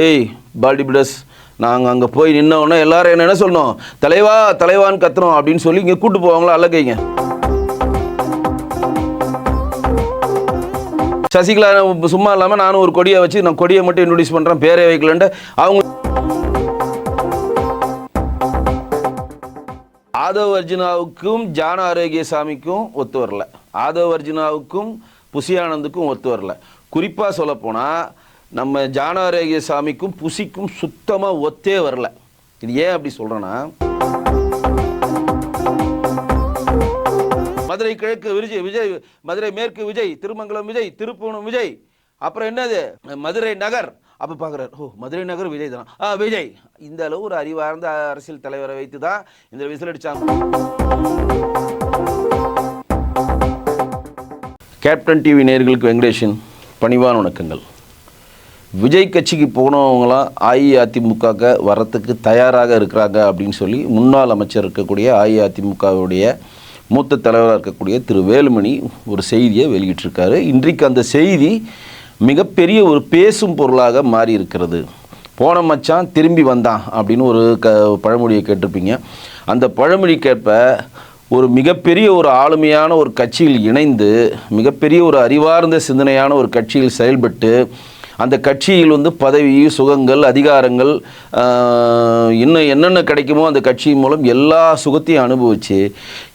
ஏய் body builders, நாங்கள் அங்கே போய் நின்னோன்னா எல்லாரும் என்ன சொல்லணும், தலைவா தலைவான்னு கத்துறோம் அப்படின்னு சொல்லி இங்கே கூப்பிட்டு போவாங்களா அல்லக்கைங்க. சசிகலா சும்மா இல்லாமல் நானும் ஒரு கொடியை வச்சு நான் கொடியை மட்டும் இன்ட்ரோடியூஸ் பண்ணுறேன், பேரே வைக்கலன்ட்டு அவங்க ஆதவ் அர்ஜுனாவுக்கும் ஜான ஆரோக்கியசாமிக்கும் ஒத்து வரல, ஆதவ் அர்ஜுனாவுக்கும் புசி ஆனந்துக்கும் ஒத்து வரல. குறிப்பாக சொல்லப்போனால் நம்ம ஜான ஆரோக்கியசாமிக்கும் புசிக்கும் சுத்தமாக ஒத்தே வரல. இது ஏன் அப்படி சொல்கிறேன்னா, மதுரை கிழக்கு விஜய், மதுரை மேற்கு விஜய், திருமங்கலம் விஜய், திருப்பூணம் விஜய், அப்புறம் என்னது மதுரை நகர். அப்போ பார்க்குறாரு, ஓ மதுரை நகர் விஜய் தான், விஜய். இந்த அளவு ஒரு அறிவார்ந்த அரசியல் தலைவரை வைத்து தான் இந்த விசில் அடித்தாங்க. கேப்டன் டிவி நேயர்களுக்கு வெங்கடேஷன் பணிவான வணக்கங்கள். விஜய் கட்சிக்கு போனவங்களாம் அஇஅதிமுக வரத்துக்கு தயாராக இருக்கிறாங்க அப்படின்னு சொல்லி முன்னாள் அமைச்சர் இருக்கக்கூடிய அஇஅதிமுகவுடைய மூத்த தலைவராக இருக்கக்கூடிய திரு வேலுமணி ஒரு செய்தியை வெளியிட்டிருக்காரு. இன்றைக்கு அந்த செய்தி மிகப்பெரிய ஒரு பேசும் பொருளாக மாறி இருக்கிறது. போன மச்சான் திரும்பி வந்தான் அப்படின்னு ஒரு பழமொழியை கேட்டிருப்பீங்க. அந்த பழமொழிக்கேற்ப ஒரு மிகப்பெரிய ஒரு ஆளுமையான ஒரு கட்சியில் இணைந்து மிகப்பெரிய ஒரு அறிவார்ந்த சிந்தனையான ஒரு கட்சியில் செயல்பட்டு அந்த கட்சியில் பதவி சுகங்கள் அதிகாரங்கள் இன்னும் என்னென்ன கிடைக்குமோ அந்த கட்சியின் மூலம் எல்லா சுகத்தையும் அனுபவித்து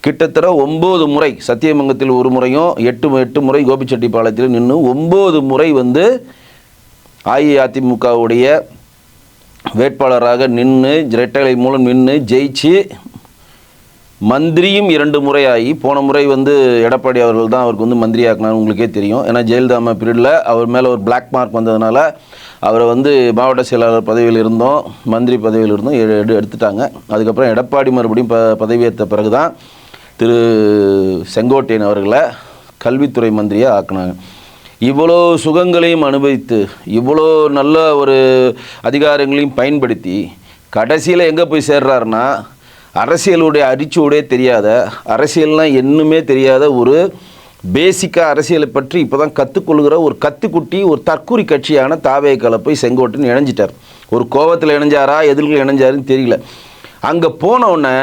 கிட்டத்தட்ட 9 முறை சத்தியமங்கலத்தில் ஒரு முறையும் 8 முறை கோபிச்செட்டிப்பாளையத்தில் நின்று 9 முறை அஇஅதிமுகவுடைய வேட்பாளராக நின்று இரட்டைலை மூலம் நின்று ஜெயிச்சு மந்திரியும் 2 முறை ஆகி, போன முறை எடப்பாடி அவர்கள் தான் அவருக்கு மந்திரி ஆக்கினார், உங்களுக்கே தெரியும். ஏன்னா ஜெயலலிதா அம்மா பீரியடில் அவர் மேலே ஒரு பிளாக் மார்க் வந்ததுனால அவரை மாவட்ட செயலாளர் பதவியில் இருந்தோம், மந்திரி பதவியில் இருந்தோம் எடுத்துட்டாங்க. அதுக்கப்புறம் எடப்பாடி மறுபடியும் பதவியேற்ற பிறகு தான் திரு செங்கோட்டையன் அவர்களை கல்வித்துறை மந்திரியாக ஆக்கினாங்க. இவ்வளோ சுகங்களையும் அனுபவித்து இவ்வளோ நல்ல ஒரு அதிகாரங்களையும் பயன்படுத்தி கடைசியில் எங்கே போய் சேர்றாருன்னா, அரசியலுடைய அரிச்சோடே தெரியாத, அரசியல்னால் என்னுமே தெரியாத ஒரு பேசிக்காக அரசியலை பற்றி இப்போ தான் கற்றுக்கொள்கிற ஒரு கத்துக்குட்டி, ஒரு தற்கூரி கட்சியான தாவேக்கால போய் செங்கோட்டையன் இணைஞ்சிட்டார். ஒரு கோபத்தில் இணைஞ்சாரா எதிர்கள் இணைஞ்சாருன்னு தெரியல. அங்கே போனவுடனே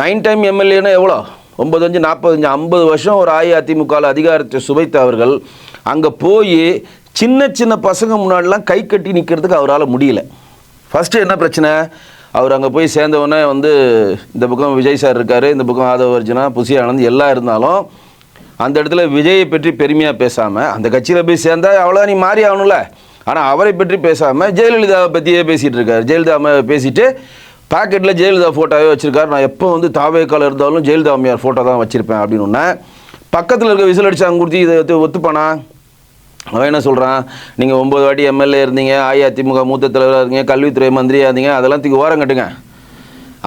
9 டைம் எம்எல்ஏன்னா எவ்வளோ, 95 45 50 வருஷம் ஒரு அஇஅதிமுகவில் அதிகாரத்தை சுவைத்த அவர்கள் அங்கே போய் சின்ன சின்ன பசங்க முன்னாடிலாம் கை கட்டி நிற்கிறதுக்கு அவரால் முடியல. ஃபஸ்ட்டு என்ன பிரச்சனை, அவர் அங்கே போய் சேர்ந்தவொடனே இந்த பக்கம் விஜய் சார் இருக்கார், இந்த பக்கம் ஆதவ் அர்ஜுனா, புசி ஆனந்த் எல்லாம் இருந்தாலும் அந்த இடத்துல விஜயை பற்றி பெருமையாக பேசாமல், அந்த கட்சியில் போய் சேர்ந்தால் அவ்வளோ நீ மாறி ஆகணும்ல, ஆனால் அவரை பற்றி பேசாமல் ஜெயலலிதாவை பற்றியே பேசிகிட்டு இருக்கார். ஜெயலலிதா பேசிட்டு பாக்கெட்டில் ஜெயலலிதா ஃபோட்டோவே வச்சுருக்கார். நான் எப்போ தாவேக்கால இருந்தாலும் ஜெயலலிதா அம்மையார் ஃபோட்டோ தான் வச்சுருப்பேன் அப்படின்னு ஒன்று பக்கத்தில் இருக்க விசில் அடிச்சாங்க கொடுத்து இதை ஒத்துப்பானா. அவன் என்ன சொல்கிறான், நீங்கள் 9 வாட்டி எம்எல்ஏ இருந்தீங்க, அஇஅதிமுக மூத்த தலைவராக இருந்தீங்க, கல்வித்துறை மந்திரியாக இருந்தீங்க, அதெல்லாம் தூக்கி ஓரம் கட்டுங்க.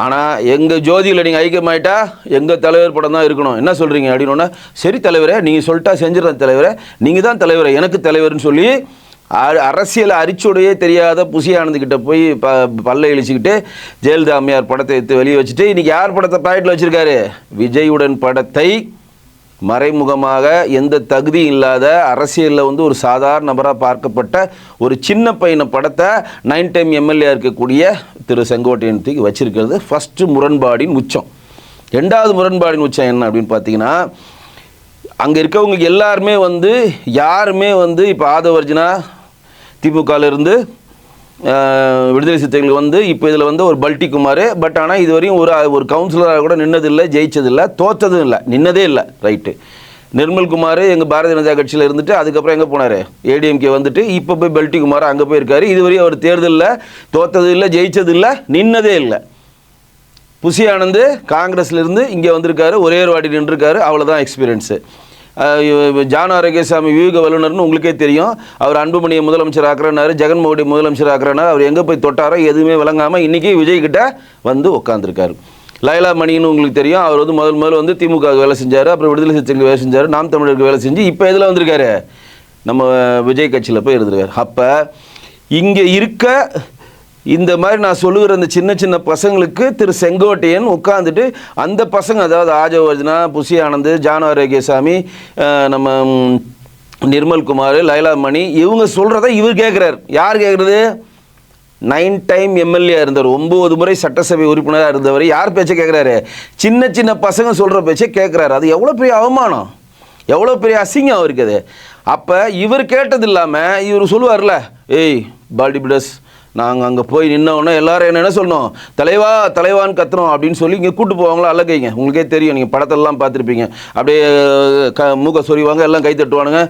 ஆனால் எங்கள் ஜோதியில் நீங்கள் ஐக்கியமாயிட்டா எங்கள் தலைவர் படம் தான் இருக்கணும், என்ன சொல்கிறீங்க அப்படின்னா, சரி தலைவரே நீங்கள் சொல்லிட்டா செஞ்சிடறேன் தலைவரே, நீங்கள் தான் தலைவரை எனக்கு தலைவர்னு சொல்லி அரசியல் அரிச்சோடையே தெரியாத புசி ஆனந்துக்கிட்ட போய் பல்லை இழிச்சிக்கிட்டு ஜெயலலிதா அம்மையார் படத்தை எடுத்து வெளியே வச்சுட்டு இன்றைக்கி யார் படத்தை பாக்கெட்டில் வச்சுருக்காரு, விஜயுடன் படத்தை மறைமுகமாக எந்த தகுதி இல்லாத அரசியலில் ஒரு சாதாரண நபராக பார்க்கப்பட்ட ஒரு சின்ன பையனை படத்தை 9 டைம் எம்எல்ஏ இருக்கக்கூடிய திரு செங்கோட்டையன் தூக்கி வச்சிருக்கிறது ஃபஸ்ட்டு முரண்பாடின் உச்சம். 2வது முரண்பாடின் உச்சம் என்ன அப்படின்னு பார்த்தீங்கன்னா, அங்கே இருக்கவங்களுக்கு எல்லாருமே யாருமே இப்போ ஆதவ் அர்ஜுனா திமுகவிலிருந்து விடுதலை சிறுத்தைகள் இப்போ இதில் ஒரு பல்டி குமார், பட் ஆனால் இதுவரையும் ஒரு கவுன்சிலராக கூட நின்னதில்லை, ஜெயிச்சதில்லை, தோற்றதும் இல்லை, நின்னதே இல்லை. ரைட்டு. நிர்மல்குமார் எங்கள் பாரதிய ஜனதா கட்சியில் இருந்துட்டு அதுக்கப்புறம் எங்கே போனார், ஏடிஎம்கே இப்போ போய் பல்டி குமார் அங்கே போயிருக்காரு. இதுவரையும் அவர் தேர்தலில் தோற்றது இல்லை, ஜெயிச்சது இல்லை, நின்னதே இல்லை. புசி ஆனந்த் காங்கிரஸ்லேருந்து இங்கே வந்திருக்காரு, ஒரே ஒரு வாட்டி நின்றுருக்காரு, அவ்வளோதான் எக்ஸ்பீரியன்ஸு. ஜான ஆரோக்கியசாமி வியூக வல்லுநர்னு உங்களுக்கே தெரியும். அவர் அன்புமணியை முதலமைச்சர் ஆக்குறனாரு, ஜெகன்மோகனை முதலமைச்சர் ஆக்குறனாரு. அவர் எங்கே போய் தொட்டாரோ எதுவுமே விளங்காமல் இன்றைக்கி விஜய்கிட்ட உட்காந்துருக்காரு. லைலா மணின்னு உங்களுக்கு தெரியும். அவர் முதல்ல திமுக வேலை செஞ்சார், அப்புறம் விடுதலை சிறுத்தைகளுக்கு வேலை செஞ்சார், நாம் தமிழருக்கு வேலை செஞ்சு இப்போ எதில் வந்திருக்காரு, நம்ம விஜய் கட்சியில் போய் இருந்திருக்காரு. அப்போ இங்கே இருக்க இந்த மாதிரி நான் சொல்லுகிற அந்த சின்ன சின்ன பசங்களுக்கு திரு செங்கோட்டையன் உட்காந்துட்டு அந்த பசங்க, அதாவது ஆதவ் அர்ஜுனா, புசி ஆனந்த், ஜான ஆரோக்கியசாமி, நம்ம நிர்மல்குமார், லைலா மணி, இவங்க சொல்கிறத இவர் கேட்குறாரு. யார் கேட்குறது, 9 டைம் எம்எல்ஏ இருந்தவர், 9 முறை சட்டசபை உறுப்பினராக இருந்தவர் யார் பேச்சை கேட்குறாரு? சின்ன சின்ன பசங்க சொல்கிற பேச்சை கேட்குறாரு. அது எவ்வளோ பெரிய அவமானம், எவ்வளோ பெரிய அசிங்கம் அவருக்கு அது. அப்போ இவர் கேட்டது இல்லாமல் இவர் சொல்லுவார்ல, ஏய் பாடி பிடஸ், நாங்கள் அங்கே போய் நின்னோன்னா எல்லோரும் என்ன சொல்லணும், தலைவா தலைவான்னு கத்துறோம் அப்படின்னு சொல்லி இங்கே கூட்டு போவாங்களா அல்லக்கைங்க. உங்களுக்கே தெரியும், நீங்கள் படத்தெல்லாம் பார்த்துருப்பீங்க. அப்படியே மூக்க சொறிவாங்க, எல்லாம் கை தட்டுவானுங்க,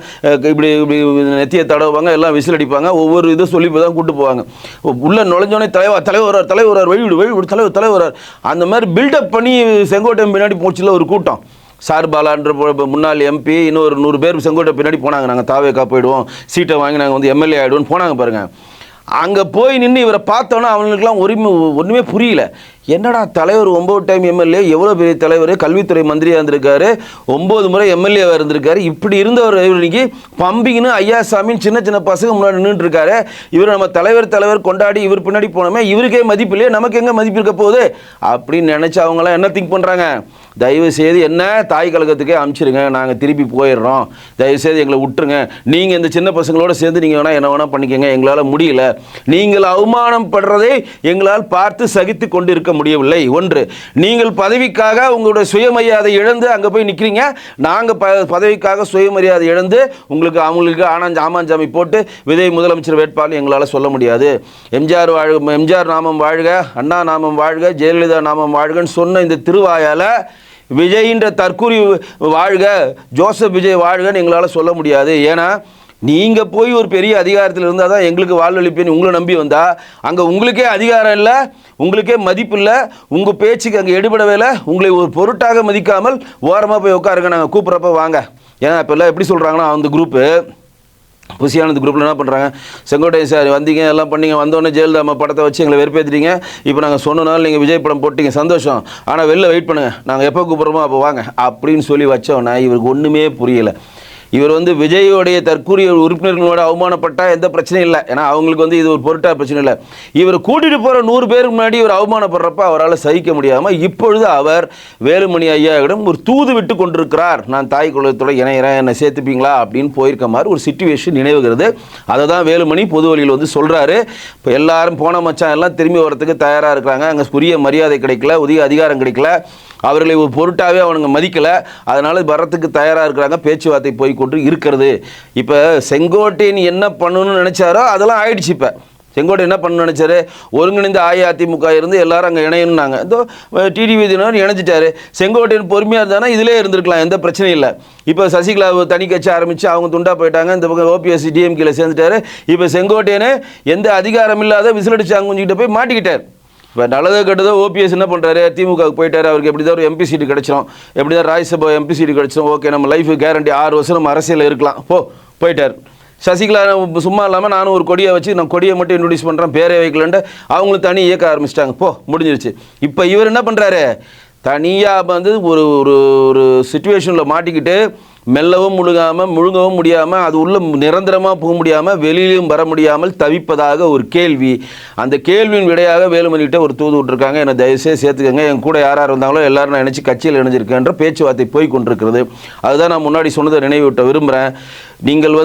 இப்படி இப்படி நெத்தியை தடவுவாங்க, எல்லாம் விசில் அடிப்பாங்க, ஒவ்வொரு இதை சொல்லி போய் தான் கூட்டு போவாங்க. உள்ளே நுழைஞ்சோடனே தலைவர் வழிவிடு தலைவர் அந்த மாதிரி பில்டப் பண்ணி செங்கோட்டையன் பின்னாடி போச்சுல ஒரு கூட்டம். சார் பாலான்ற முன்னாள் எம்பி இன்னொரு 100 பேர் செங்கோட்டை பின்னாடி போனாங்க. நாங்கள் தாவேக்கா போயிடுவோம், சீட்டை வாங்கி நாங்கள் வந்து எம்எல்ஏ ஆகிடுவோம்னு போனாங்க பாருங்கள். அங்கே போய் நின்று இவரை பார்த்தோன்னா அவங்களுக்குலாம் ஒன்றுமே புரியல. என்னடா தலைவர் 9 டைம் எம்எல்ஏ, எவ்வளோ பெரிய தலைவர், கல்வித்துறை மந்திரியாக இருந்திருக்காரு, 9 முறை எம்எல்ஏவாக இருந்திருக்காரு. இப்படி இருந்தவர் இன்னைக்கு பம்பிங்கன்னு ஐயா சாமின்னு சின்ன சின்ன பசங்க முன்னாடி நின்றுட்டு இருக்காரு. இவர் நம்ம தலைவர் கொண்டாடி இவர் பின்னாடி போனோமே, இவருக்கே மதிப்பு இல்லையே, நமக்கு எங்கே மதிப்பு இருக்க போகுது அப்படின்னு நினச்சி அவங்களாம் என்ன திங்க் பண்ணுறாங்க? தயவு செய்து என்ன தாய் கழகத்துக்கே அனுப்பிச்சிருங்க, நாங்கள் திருப்பி போயிடுறோம், தயவுசெய்து எங்களை விட்டுருங்க, நீங்கள் இந்த சின்ன பசங்களோட சேர்ந்து நீங்கள் வேணால் என்ன வேணால் பண்ணிக்கங்க, எங்களால் முடியல, நீங்கள் அவமானம் படுறதை எங்களால் பார்த்து சகித்து கொண்டு இருக்க முடியவில்லை. ஒன்று, நீங்கள் பதவிக்காக உங்களுடைய சுயமரியாதை இழந்து அங்கே போய் நிற்கிறீங்க, நாங்கள் பதவிக்காக சுயமரியாதை இழந்து அவங்களுக்கு ஆமாஞ்சாமி போட்டு விஜய் முதலமைச்சர் வேட்பாளர் எங்களால் சொல்ல முடியாது. எம்ஜிஆர் நாமம் வாழ்க, அண்ணா நாமம் வாழ்க, ஜெயலலிதா நாமம் வாழ்கன்னு சொன்ன இந்த திருவாயால் விஜயின்ற தற்கூரி வாழ்க, ஜோசப் விஜய் வாழ்கன்னு எங்களால் சொல்ல முடியாது. ஏன்னா நீங்கள் போய் ஒரு பெரிய அதிகாரத்தில் இருந்தால் தான் எங்களுக்கு வாழ்வழிப்பேன்னு உங்களை நம்பி வந்தால் அங்கே உங்களுக்கே அதிகாரம் இல்லை, உங்களுக்கே மதிப்பு இல்லை, உங்கள் பேச்சுக்கு அங்கே எடுபடவே இல்லை, உங்களை ஒரு பொருட்டாக மதிக்காமல் ஓரமாக போய் உட்காருங்க, நாங்கள் கூப்பிட்றப்ப வாங்க. ஏன்னா இப்போ எல்லாம் எப்படி சொல்கிறாங்கன்னா, அந்த குரூப்பு புசியானது குரூப்பில் என்ன பண்ணுறாங்க, செங்கோட்டையன் சார் வந்தீங்க எல்லாம் பண்ணிங்க, வந்தோடனே ஜெயலலிதா படத்தை வச்சு எங்களை வெறுப்பேற்றிட்டீங்க, இப்போ நாங்கள் சொன்னனால நீங்கள் விஜய் படம் போட்டிங்க, சந்தோஷம், ஆனால் வெளில வெயிட் பண்ணுங்கள், நாங்கள் எப்போ கூப்பிட்றோமோ அப்போ வாங்க அப்படின்னு சொல்லி வச்சோன்னா இவருக்கு ஒன்றுமே புரியலை. இவர் வந்து விஜயோடைய தற்கூரிய உறுப்பினர்களோட அவமானப்பட்டால் எந்த பிரச்சனையும் இல்லை, ஏன்னா அவங்களுக்கு இது ஒரு பொருட்டாக பிரச்சனை இல்லை. இவர் கூட்டிகிட்டு போகிற 100 பேருக்கு முன்னாடி இவர் அவமானப்படுறப்ப அவரால் சகிக்க முடியாமல் இப்பொழுது அவர் வேலுமணி ஐயாவிடம் ஒரு தூது விட்டு கொண்டிருக்கிறார். நான் தாய் குலத்தோட இணையிறேன், என்னை சேர்த்துப்பீங்களா அப்படின்னு போயிருக்க மாதிரி ஒரு சிச்சுவேஷன் நினைவுகிறது. அதை தான் வேலுமணி பொது வழியில் சொல்கிறாரு. இப்போ எல்லாரும் போன மச்சான் எல்லாம் திரும்பி வரத்துக்கு தயாராக இருக்கிறாங்க. அங்கே உரிய மரியாதை கிடைக்கல, உரிய அதிகாரம் கிடைக்கல, அவர்களை ஒரு பொருட்டாகவே அவனுங்க மதிக்கலை, அதனால் வரத்துக்கு தயாராக இருக்கிறாங்க, பேச்சுவார்த்தை போய்கொண்டு இருக்கிறது. இப்போ செங்கோட்டையன் என்ன பண்ணணும்னு நினச்சாரோ அதெல்லாம் ஆயிடுச்சு. இப்போ செங்கோட்டையன் என்ன பண்ணணும்னு நினச்சாரு, ஒருங்கிணைந்த அஇஅதிமுக இருந்து எல்லாரும் அங்கே இணையணுன்னாங்க, இதோ டிடிவி தினகரன் இணைஞ்சிட்டாரு. செங்கோட்டையன் பொறுமையாக இருந்தானா இதிலே இருந்திருக்கலாம், எந்த பிரச்சனையும் இல்லை. இப்போ சசிகலா தனி கட்சி ஆரம்பித்து அவங்க துண்டா போயிட்டாங்க, இந்த பக்கம் ஓபிஎஸ் டிஎம்கேல சேர்ந்துட்டாரு. இப்போ செங்கோட்டையன் எந்த அதிகாரம் இல்லாத விசிலடிச்சு அங்குஞ்சிக்கிட்ட போய் மாட்டிக்கிட்டார். இப்போ நல்லதோ கெட்டதோ ஓபிஎஸ் என்ன பண்ணுறாரு, திமுகவுக்கு போயிட்டார். அவருக்கு எப்படி தான் ஒரு எம்பி சீட்டு கிடச்சிடும், எப்படி தான் ராஜ்யசபா எம்பி சீட்டு கிடச்சிடும், ஓகே நம்ம லைஃபு கேரண்டி 6 வருஷம் நம்ம அரசியலில் இருக்கலாம், போயிட்டார். சசிகலா சும்மா இல்லாமல் நானும் ஒரு கொடியை வச்சு நான் கொடியை மட்டும் இன்ட்ரடியூஸ் பண்ணுறேன், பேரே வைக்கலன்ட்டு அவங்களும் தனி இயக்க ஆரம்பிச்சிட்டாங்க, முடிஞ்சிருச்சு. இப்போ இவர் என்ன பண்ணுறாரு, தனியாக ஒரு ஒரு சுச்சுவேஷனில் மாட்டிக்கிட்டு மெல்லவும் முழுங்கவும் முடியாமல், அது உள்ள நிரந்தரமாக போக முடியாமல், வெளியிலும் வர முடியாமல் தவிப்பதாக ஒரு கேள்வி. அந்த கேள்வியின் விடையாக வேலுமணிகிட்ட ஒரு தூது விட்டுருக்காங்க, என்னை தயவுசெய்து சேர்த்துக்கங்க, என் கூட யார் இருந்தாங்களோ எல்லாரும் நான் நினச்சி கட்சியில் இணைஞ்சிருக்கேன்ற பேச்சுவார்த்தை போய் கொண்டிருக்கிறது. அதுதான் நான் முன்னாடி சொன்னதை நினைவூட்ட விரும்புகிறேன். நீங்கள்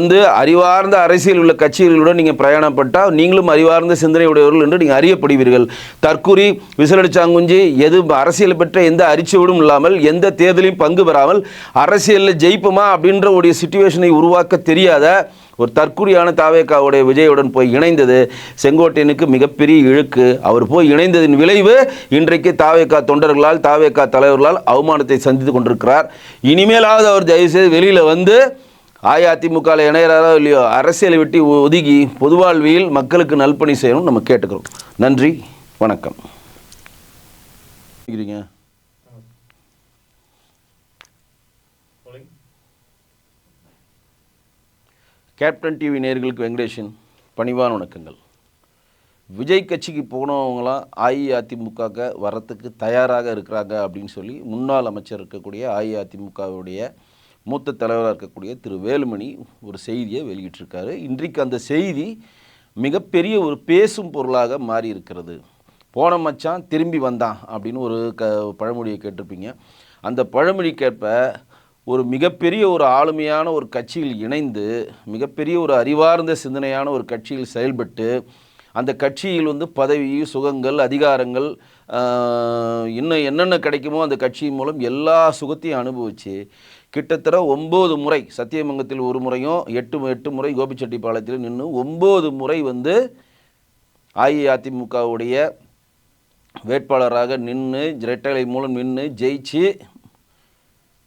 அறிவார்ந்த அரசியல் உள்ள கட்சிகளுடன் நீங்கள் பிரயாணப்பட்டால் நீங்களும் அறிவார்ந்த சிந்தனை உடையவர்கள் என்று நீங்கள் அறியப்படுவீர்கள். தற்கூரி விசிலடிச்சாங்குஞ்சி எது அரசியல் பெற்ற எந்த அரிச்சுவடும் இல்லாமல், எந்த தேர்தலையும் பங்கு பெறாமல் அரசியலில் ஜெயிப்புமா அப்படின்ற ஒரு சிச்சுவேஷனை உருவாக்க தெரியாத ஒரு தற்கூரியான தாவேக்காவுடைய விஜயுடன் போய் இணைந்தது செங்கோட்டையனுக்கு மிகப்பெரிய இழுக்கு. அவர் போய் இணைந்ததின் விளைவு இன்றைக்கு தாவேக்கா தொண்டர்களால், தாவேக்கா தலைவர்களால் அவமானத்தை சந்தித்து கொண்டிருக்கிறார். இனிமேலாவது அவர் தயவுசெய்து வெளியில் வந்து அஇஅதிமுகவில் இணையறாரோ இல்லையோ, அரசியலை விட்டு ஒதுங்கி பொதுவாழ்வில் மக்களுக்கு நல்பணி செய்யணும்னு நம்ம கேட்டுக்கிறோம். நன்றி, வணக்கம். கேப்டன் டிவி நேயர்களுக்கு வெங்கடேஷன் பணிவான வணக்கங்கள். விஜய் கட்சிக்கு போனவங்களாம் அஇஅதிமுக வரத்துக்கு தயாராக இருக்கிறாங்க அப்படின்னு சொல்லி முன்னாள் அமைச்சர் இருக்கக்கூடிய அஇஅதிமுகவுடைய மூத்த தலைவராக இருக்கக்கூடிய திரு வேலுமணி ஒரு செய்தியை வெளியிட்டிருக்காரு. இன்றைக்கு அந்த செய்தி மிகப்பெரிய ஒரு பேசும் பொருளாக மாறி இருக்கிறது. போன மச்சான் திரும்பி வந்தான் அப்படின்னு ஒரு பழமொழியை கேட்டிருப்பீங்க. அந்த பழமொழிக்கேற்ப ஒரு மிகப்பெரிய ஒரு ஆளுமையான ஒரு கட்சியில் இணைந்து, மிகப்பெரிய ஒரு அறிவார்ந்த சிந்தனையான ஒரு கட்சியில் செயல்பட்டு அந்த கட்சியில் வந்து பதவி, சுகங்கள், அதிகாரங்கள், இன்னும் என்னென்ன கிடைக்குமோ அந்த கட்சியின் மூலம் எல்லா சுகத்தையும் அனுபவித்து கிட்டத்தட்ட 9 முறை சத்தியமங்கலத்தில் ஒரு முறையும் 8 முறை கோபிச்செட்டிப்பாளையத்தில் நின்று 9 முறை வந்து அஇஅதிமுகவுடைய வேட்பாளராக நின்று இரட்டைலை மூலம் நின்று ஜெயிச்சு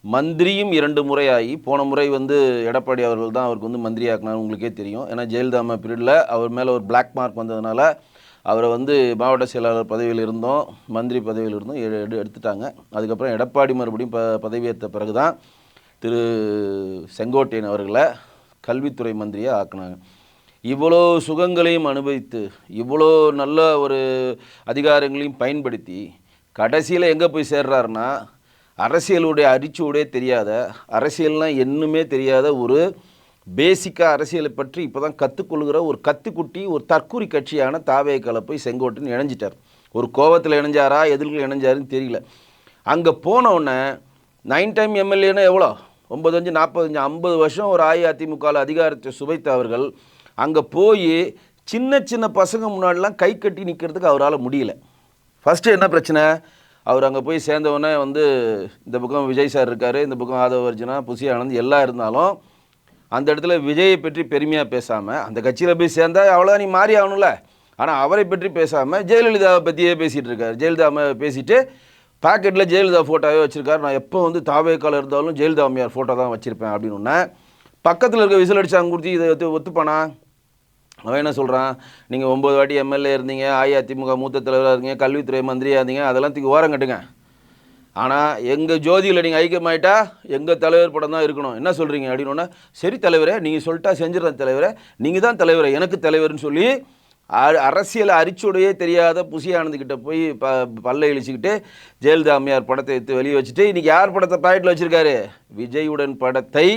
மந்திரியும் 2 முறை ஆகி, போன முறை வந்து எடப்பாடி அவர்கள் தான் அவருக்கு வந்து மந்திரி ஆக்கினார், உங்களுக்கே தெரியும். ஏன்னா ஜெயலலிதா அம்மா பீரியடில் அவர் மேலே ஒரு பிளாக் மார்க் வந்ததுனால அவரை வந்து மாவட்ட செயலாளர் பதவியில் இருந்தோம், மந்திரி பதவியில் இருந்தோம் எடுத்துட்டாங்க. அதுக்கப்புறம் எடப்பாடி மறுபடியும் பதவியேற்ற பிறகு தான் திரு செங்கோட்டையன் அவர்களை கல்வித்துறை மந்திரியாக ஆக்கினாங்க. இவ்வளோ சுகங்களையும் அனுபவித்து இவ்வளோ நல்ல ஒரு அதிகாரங்களையும் பயன்படுத்தி கடைசியில் எங்கே போய் சேர்றாருன்னா, அரசியலுடைய அரிச்சுவடே தெரியாத, அரசியல்னால் என்னுமே தெரியாத ஒரு பேசிக்காக அரசியலை பற்றி இப்போ தான் கற்றுக்கொள்கிற ஒரு கத்துக்குட்டி, ஒரு தற்கூரி கட்சியான தாவேக்கால போய் செங்கோட்டையன் இணைஞ்சிட்டார். ஒரு கோபத்தில் இணைஞ்சாரா எதிர்களை இணைஞ்சாருன்னு தெரியல. அங்கே போனவுடனே 9 டைம் எம்எல்ஏன்னா எவ்வளோ, 95 45 50 வருஷம் ஒரு அஇஅதிமுகவில் அதிகாரத்தை சுவைத்த அவர்கள் அங்கே போய் சின்ன சின்ன பசங்க முன்னாடிலாம் கை கட்டி நிற்கிறதுக்கு அவரால் முடியல. ஃபஸ்ட்டு என்ன பிரச்சனை, அவர் அங்கே போய் சேர்ந்தவொடனே வந்து இந்த பக்கம் விஜய் சார் இருக்கார், இந்த பக்கம் ஆதவ அர்ஜுனா, புசி ஆனந்த் எல்லாம் இருந்தாலும் அந்த இடத்துல விஜயை பற்றி பெருமையாக பேசாமல், அந்த கட்சியில் போய் சேர்ந்தால் அவ்வளோ நீ மாறி ஆகணும்ல, ஆனால் அவரை பற்றி பேசாமல் ஜெயலலிதாவை பற்றியே பேசிகிட்டு இருக்கார். ஜெயலலிதா பேசிவிட்டு பாக்கெட்டில் ஜெயலலிதா ஃபோட்டோவே வச்சுருக்காரு. நான் எப்போ வந்து தாவேக்கால இருந்தாலும் ஜெயலலிதா அம்மையார் ஃபோட்டோ தான் வச்சுருப்பேன் அப்படின்னு. பக்கத்தில் இருக்க விசில் அடிச்சு அங்கே கொடுத்து இதை ஒத்துப்பானா? அவன் என்ன சொல்கிறான், நீங்கள் 9 வாட்டி எம்எல்ஏ இருந்தீங்க, அஇஅதிமுக மூத்த தலைவராக இருந்தீங்க, கல்வித்துறை மந்திரியாக இருந்தீங்க, அதெல்லாம் தூக்கி ஓரம் கட்டுங்க. ஆனால் எங்கள் ஜோதியில் நீங்கள் ஐக்கியமாயிட்டா எங்கள் தலைவர் படம் தான் இருக்கணும், என்ன சொல்கிறீங்க அப்படின்னா, சரி தலைவரே நீங்கள் சொல்லிட்டா செஞ்சிடறேன் தலைவரே, நீங்கள் தான் தலைவரே எனக்கு தலைவர்னு சொல்லி அரசியல் அரிச்சுடையே தெரியாத புசி ஆனந்துக்கிட்ட போய் பல்ல இழிச்சிக்கிட்டு ஜெயலலிதா அம்மையார் படத்தை எடுத்து வெளியே வச்சுட்டு இன்றைக்கி யார் படத்தை பாக்கெட்டில் வச்சுருக்காரு, விஜயுடன் படத்தை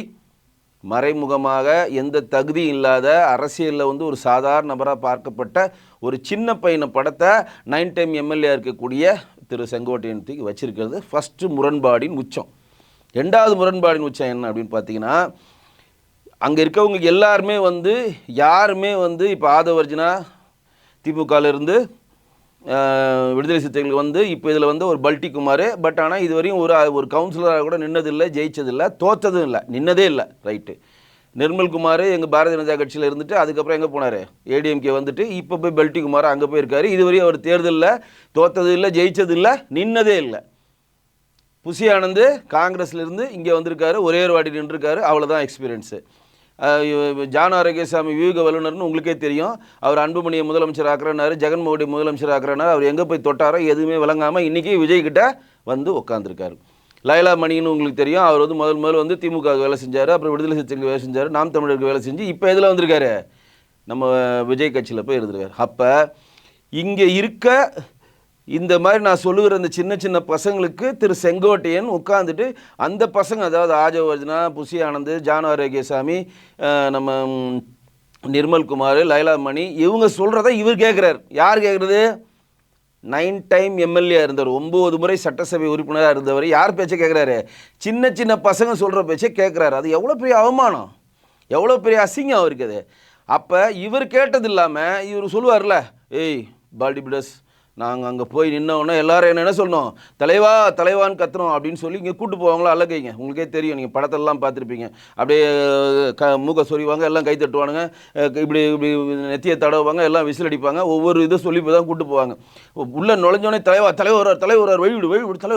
மறைமுகமாக எந்த தகுதி இல்லாத அரசியலில் வந்து ஒரு சாதாரண நபராக பார்க்கப்பட்ட ஒரு சின்ன பையனை படத்தை 9 டைம் எம்எல்ஏ இருக்கக்கூடிய திரு செங்கோட்டையனுக்கு வச்சிருக்கிறது ஃபஸ்ட்டு முரண்பாடின் உச்சம். 2வது முரண்பாடின் உச்சம் என்ன அப்படின்னு பார்த்தீங்கன்னா, அங்கே இருக்கவங்க எல்லாருமே வந்து யாருமே வந்து இப்போ ஆதவர்ஜுனா திமுகவிலிருந்து விடுதலை சிறுத்தைகளுக்கு வந்து இப்போ இதில் வந்து ஒரு பல்டி குமார், பட் ஆனால் இதுவரையும் ஒரு கவுன்சிலராக கூட நின்னதில்லை, ஜெயிச்சதில்லை, தோற்றதும் இல்லை, நின்னதே இல்லை. ரைட்டு. நிர்மல்குமார் எங்கள் பாரதிய ஜனதா கட்சியில் இருந்துட்டு அதுக்கப்புறம் எங்கே போனார், ஏடிஎம்கே வந்துட்டு இப்போ போய் பல்டி குமார் அங்கே போயிருக்காரு. இதுவரையும் அவர் தேர்தலில் தோற்றது இல்லை, ஜெயிச்சது இல்லை, நின்னதே இல்லை. புசி ஆனந்த் காங்கிரஸ்லேருந்து இங்கே வந்திருக்காரு, ஒரே ஒரு வாட்டி நின்றுருக்காரு, அவ்வளோதான் எக்ஸ்பீரியன்ஸு. ஜான் ஆரோக்கியசாமி வியூக வல்லுநர்னு உங்களுக்கே தெரியும், அவர் அன்புமணியை முதலமைச்சர் ஆக்குறனாரு, ஜெகன்மோகனை முதலமைச்சர் ஆக்குறனாரு, அவர் எங்கே போய் தொட்டாரோ எதுவுமே விளங்காமல் இன்றைக்கி விஜய்கிட்ட வந்து உட்காந்துருக்காரு. லைலா மணின்னு உங்களுக்கு தெரியும், அவர் வந்து முதல் வந்து திமுக வேலை செஞ்சார், அப்புறம் விடுதலை சிறுத்தைகளுக்கு வேலை செஞ்சார், நாம் தமிழருக்கு வேலை செஞ்சு இப்போ எதில் வந்திருக்காரு, நம்ம விஜய் கட்சியில் போய் இருந்திருக்காரு. அப்போ இங்கே இருக்க இந்த மாதிரி நான் சொல்லுகிற அந்த சின்ன சின்ன பசங்களுக்கு திரு செங்கோட்டையன் உட்காந்துட்டு அந்த பசங்க, அதாவது ஆஜவர்ஜனா, புசி ஆனந்த், ஜான் ஆரோக்கியசாமி, நம்ம நிர்மல்குமார், லைலா மணி இவங்க சொல்கிறத இவர் கேட்குறாரு. யார் கேட்குறது, 9 டைம் எம்எல்ஏ இருந்தவர், 9 முறை சட்டசபை உறுப்பினராக இருந்தவர் யார் பேச்சை கேட்குறாரு, சின்ன சின்ன பசங்க சொல்கிற பேச்சை கேட்குறாரு. அது எவ்வளோ பெரிய அவமானம், எவ்வளோ பெரிய அசிங்கம் அவருக்கு அது. அப்போ இவர் கேட்டது இல்லாமல் இவர் சொல்லுவார்ல, ஏய் பால்டி பிடஸ், நாங்கள் அங்கே போய் நின்னோன்னா எல்லோரும் என்ன சொல்லணும், தலைவா தலைவான்னு கத்துறோம் அப்படின்னு சொல்லி இங்கே கூப்பிட்டு போவாங்களா அல்லக்கைங்க, உங்களுக்கே தெரியும், நீங்கள் படத்தெல்லாம் பார்த்துருப்பீங்க. அப்படியே மூக்க சொறிவாங்க, எல்லாம் கை தட்டுவானுங்க, இப்படி நெத்தியை தடவுவாங்க, எல்லாம் விசில் அடிப்பாங்க, ஒவ்வொரு இதை சொல்லி போய் தான் கூப்பிட்டு போவாங்க. உள்ளே நுழைஞ்சோடனே தலைவர் வழி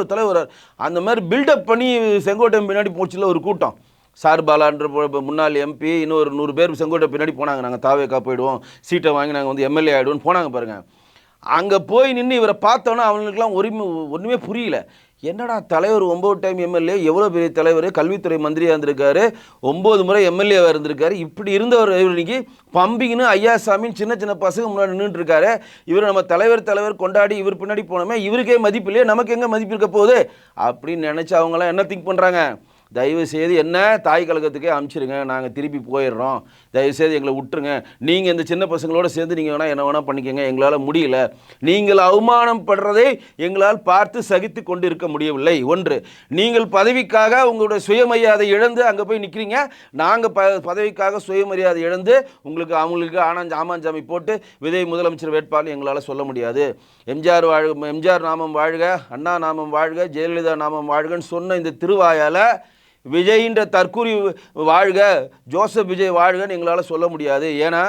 தலைவர் அந்த மாதிரி பில்டப் பண்ணி செங்கோட்டையன் பின்னாடி போச்சுல ஒரு கூட்டம். சார் பாலான்ற முன்னாள் எம்பி இன்னொரு 100 பேர் செங்கோட்டை பின்னாடி போனாங்க, நாங்கள் தாவேக்கா போயிடுவோம், சீட்டை வாங்கி நாங்கள் வந்து எம்எல்ஏ ஆகிடுவோன்னு போனாங்க பாருங்கள். அங்கே போய் நின்று இவரை பார்த்தோன்னா அவங்களுக்குலாம் ஒன்றுமே புரியல. என்னடா தலைவர் 9 டைம் எம்எல்ஏ, எவ்வளோ பெரிய தலைவர், கல்வித்துறை மந்திரியாக இருந்திருக்காரு, 9 முறை எம்எல்ஏவாக இருந்திருக்காரு, இப்படி இருந்தவர் இன்னைக்கு பம்பிங்கன்னு ஐயாசாமின்னு சின்ன சின்ன பசங்க முன்னாடி நின்றுட்டு இருக்காரு. இவர் நம்ம தலைவர் கொண்டாடி இவர் பின்னாடி போனோமே, இவருக்கே மதிப்பு இல்லையே, நமக்கு எங்கே மதிப்பு இருக்க போகுது அப்படின்னு நினச்சி அவங்களாம் என்ன திங்க் பண்ணுறாங்க, தயவுசெய்து என்ன தாய் கழகத்துக்கே அனுப்பிச்சிருங்க, நாங்கள் திருப்பி போயிடுறோம், தயவுசெய்து எங்களை விட்டுருங்க, நீங்கள் இந்த சின்ன பசங்களோடு சேர்ந்து நீங்கள் வேணால் என்ன வேணால் பண்ணிக்கோங்க, எங்களால் முடியல, நீங்கள் அவமானம் படுறதை எங்களால் பார்த்து சகித்து கொண்டு இருக்க முடியவில்லை. ஒன்று, நீங்கள் பதவிக்காக உங்களுடைய சுயமரியாதை இழந்து அங்கே போய் நிற்கிறீங்க, நாங்கள் பதவிக்காக சுயமரியாதை இழந்து அவங்களுக்கு ஆமாஞ்சாமி போட்டு விஜய் முதலமைச்சர் வேட்பாளர் எங்களால் சொல்ல முடியாது. எம்ஜிஆர் நாமம் வாழ்க, அண்ணா நாமம் வாழ்க, ஜெயலலிதா நாமம் வாழ்கன்னு சொன்ன இந்த திருவாயால் விஜயின்ற தற்கூரி வாழ்க, ஜோசப் விஜய் வாழ்கன்னு எங்களால் சொல்ல முடியாது. ஏன்னா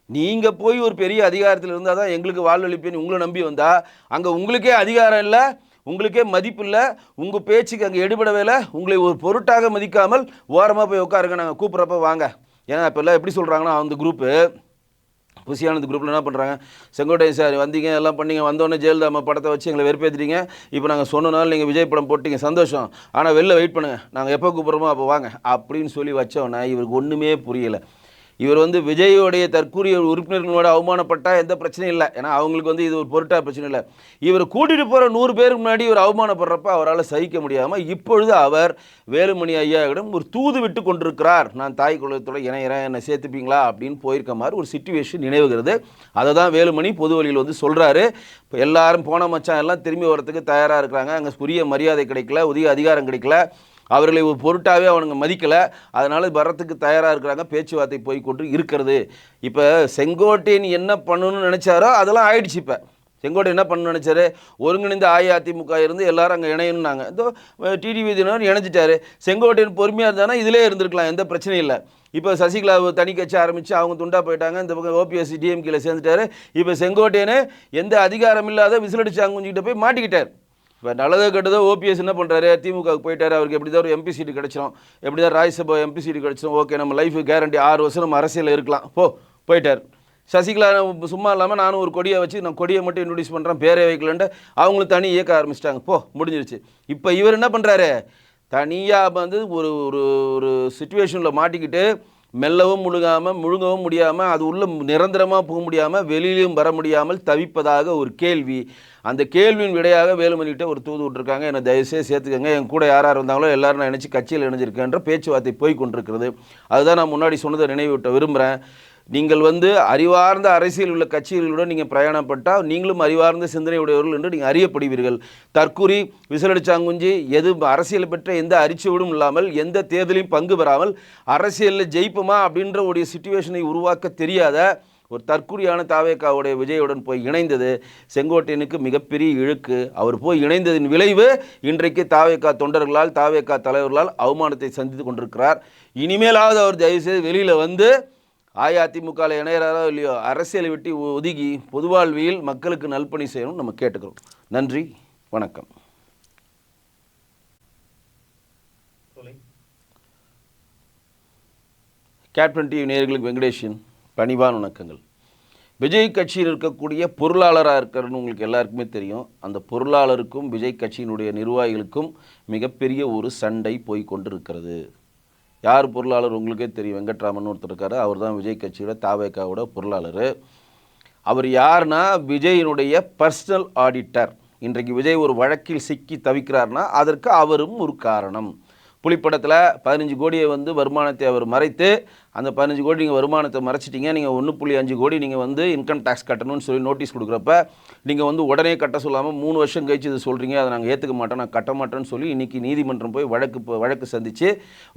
நீங்கள் போய் ஒரு பெரிய அதிகாரத்தில் இருந்தால் தான் எங்களுக்கு வாழ்வழிப்பேன்னு உங்களை நம்பி வந்தால் அங்கே உங்களுக்கே அதிகாரம் இல்லை, உங்களுக்கே மதிப்பு இல்லை, உங்கள் பேச்சுக்கு அங்கே எடுபடவே இல்லை, உங்களை ஒரு பொருட்டாக மதிக்காமல் ஓரமாக போய் உட்காருங்க, நாங்கள் கூப்பிட்றப்ப வாங்க. ஏன்னா இப்போல்லாம் எப்படி சொல்கிறாங்கன்னா, அந்த குரூப்பு புசியானது குரூப்பில் என்ன பண்ணுறாங்க, செங்கோட்டையன் சார் வந்தீங்க எல்லாம் பண்ணீங்க, வந்தோடனே ஜெயலலிதா அம்மா படத்தை வச்சு எங்களை வெறுப்பேற்றிட்டீங்க, இப்போ நாங்கள் சொன்னனால நீங்கள் விஜய் படம் போட்டிங்க, சந்தோஷம், ஆனால் வெளில வெயிட் பண்ணுங்கள், நாங்கள் எப்போ கூப்பிட்றோமோ அப்போ வாங்க அப்படின்னு சொல்லி வச்சோன்னே இவருக்கு ஒன்றுமே புரியலை. இவர் விஜயோடைய தற்கூறிய உறுப்பினர்களோட அவமானப்பட்டால் எந்த பிரச்சனையும் இல்லை, ஏன்னா அவங்களுக்கு இது ஒரு பொருட்டாக பிரச்சனை இல்லை. இவர் கூட்டிகிட்டு போகிற 100 பேருக்கு முன்னாடி இவர் அவமானப்படுறப்ப அவரால் சகிக்க முடியாமல் இப்பொழுது அவர் வேலுமணி ஐயாவிடம் ஒரு தூது விட்டு கொண்டிருக்கிறார், நான் தாய் குலத்தோட இணையிறேன், என்னை சேர்த்துப்பீங்களா அப்படின்னு போயிருக்க மாதிரி ஒரு சிச்சுவேஷன் நினைவுகிறது. அதை தான் வேலுமணி பொது வழியில் சொல்கிறாரு. இப்போ எல்லாரும் போன மச்சான் எல்லாம் திரும்பி வரத்துக்கு தயாராக இருக்கிறாங்க, அங்கே உரிய மரியாதை கிடைக்கல, உரிய அதிகாரம் கிடைக்கல, அவர்களை ஒரு பொருட்டாகவே அவனுங்க மதிக்கலை, அதனால் வரத்துக்கு தயாராக இருக்கிறாங்க, பேச்சுவார்த்தை போய் கொண்டு இருக்கிறது. இப்போ செங்கோட்டையன் என்ன பண்ணணும்னு நினச்சாரோ அதெல்லாம் ஆயிடுச்சு. இப்போ செங்கோட்டையன் என்ன பண்ணணும்னு நினச்சாரு, ஒருங்கிணைந்த அஇஅதிமுக இருந்து எல்லாரும் அங்கே இணையணுன்னாங்க, இதோ டிடிவி தினகரன் இணைஞ்சிட்டாரு. செங்கோட்டையன் பொறுமையாக இருந்தானா இதிலே இருந்திருக்கலாம், எந்த பிரச்சனையும் இல்லை. இப்போ சசிகலா தனி கட்சி ஆரம்பித்து அவங்க துண்டா போயிட்டாங்க, இந்த பக்கம் ஓபிஎஸ் டிஎம்கேல சேர்ந்துட்டாரு. இப்போ செங்கோட்டையனு எந்த அதிகாரம் இல்லாத விசிலடிச்சு அங்குஞ்சிக்கிட்ட போய் மாட்டிக்கிட்டார். இப்போ நல்லதோ கெட்டதோ ஓபிஎஸ் என்ன பண்ணுறாரு, திமுகவுக்கு போயிட்டார், அவருக்கு எப்படி தான் ஒரு எம்பி சீட்டு கிடச்சிடும், எப்படி தான் ராஜ்யசபா எம்பி சீட்டு கிடச்சிடும், ஓகே நம்ம லைஃபு கேரண்டி 6 வருஷம் நம்ம அரசியலில் இருக்கலாம், போயிட்டார். சசிகலா சும்மா இல்லாமல் நானும் ஒரு கொடியை வச்சு நான் கொடியை மட்டும் இன்ட்ரடியூஸ் பண்ணுறேன், பேரே வைக்கலன்ட்டு அவங்களும் தனி இயக்க ஆரம்பிச்சிட்டாங்க, முடிஞ்சிருச்சு. இப்போ இவர் என்ன பண்ணுறாரு, தனியாக ஒரு ஒரு ஒரு சுச்சுவேஷனில் மாட்டிக்கிட்டு மெல்லவும் முழுங்கவும் முடியாமல், அது உள்ள நிரந்தரமாக போக முடியாமல், வெளியிலையும் வர முடியாமல் தவிப்பதாக ஒரு கேள்வி. அந்த கேள்வியின் விடையாக வேலுமணிகிட்ட ஒரு தூது விட்டுருக்காங்க, என்னை தயவுசெய்து சேர்த்துக்கங்க, என் கூட யார் இருந்தாங்களோ எல்லாரும் நான் நினச்சி கட்சியில் இணைஞ்சிருக்கேன்ற பேச்சுவார்த்தை போய் கொண்டிருக்கிறது. அதுதான் நான் முன்னாடி சொன்னதை நினைவூட்ட விரும்புகிறேன். நீங்கள் அறிவார்ந்த அரசியல் உள்ள கட்சிகளுடன் நீங்கள் பிரயாணப்பட்டால் நீங்களும் அறிவார்ந்த சிந்தனை உடையவர்கள் என்று நீங்கள் அறியப்படுவீர்கள். தற்கூரி விசிலடிச்சாங்குஞ்சி எது அரசியல் பெற்ற எந்த அரிச்சுவிடும் இல்லாமல் எந்த தேர்தலையும் பங்கு பெறாமல் அரசியலில் ஜெயிப்புமா அப்படின்ற ஒரு சிச்சுவேஷனை உருவாக்க தெரியாத ஒரு தற்கூரியான தாவேக்காவுடைய விஜயுடன் போய் இணைந்தது செங்கோட்டையனுக்கு மிகப்பெரிய இழுக்கு. அவர் போய் இணைந்ததின் விளைவு இன்றைக்கு தாவேக்கா தொண்டர்களால் தாவேக்கா தலைவர்களால் அவமானத்தை சந்தித்து கொண்டிருக்கிறார். இனிமேலாவது அவர் தயவுசெய்து வெளியில் அஇஅதிமுகவில் இணையறாரோ இல்லையோ அரசியலை விட்டு ஒதுங்கி பொதுவாழ்வியில் மக்களுக்கு நல்பணி செய்யணும் நம்ம கேட்டுக்கிறோம். நன்றி, வணக்கம். கேப்டன் டிவி நேயர்களுக்கு வெங்கடேஷன் பணிவான வணக்கங்கள். விஜய் கட்சியில் இருக்கக்கூடிய பொருளாளராக இருக்கிறன்னு உங்களுக்கு எல்லாருக்குமே தெரியும். அந்த பொருளாளருக்கும் விஜய் கட்சியினுடைய நிர்வாகிகளுக்கும் மிகப்பெரிய ஒரு சண்டை போய் கொண்டிருக்கிறது. யார் பொருளாளர் உங்களுக்கே தெரியும், வெங்கட்ராமன் ஒருத்தர் இருக்கார், அவர் தான் விஜய் கட்சியோட தாவேக்காவோட பொருளாளர். அவர் யாருன்னா விஜயினுடைய பர்சனல் ஆடிட்டர். இன்றைக்கு விஜய் ஒரு வழக்கில் சிக்கி தவிக்கிறார்னா அதற்கு அவரும் ஒரு காரணம். புலிப்படத்தில் 15 கோடியை வருமானத்தை அவர் மறைத்து, அந்த 15 கோடி நீங்கள் வருமானத்தை மறைச்சிட்டிங்க, நீங்கள் 1.5 கோடி நீங்கள் இன்கம் டேக்ஸ் கட்டணும்னு சொல்லி நோட்டீஸ் கொடுக்குறப்ப நீங்கள் உடனே கட்ட சொல்லாமல் 3 வருஷம் கழிச்சு இது சொல்கிறீங்க, அதை நாங்கள் ஏற்றுக்க மாட்டோம், நான் கட்ட மாட்டேன்னு சொல்லி இன்றைக்கி நீதிமன்றம் போய் வழக்கு சந்தித்து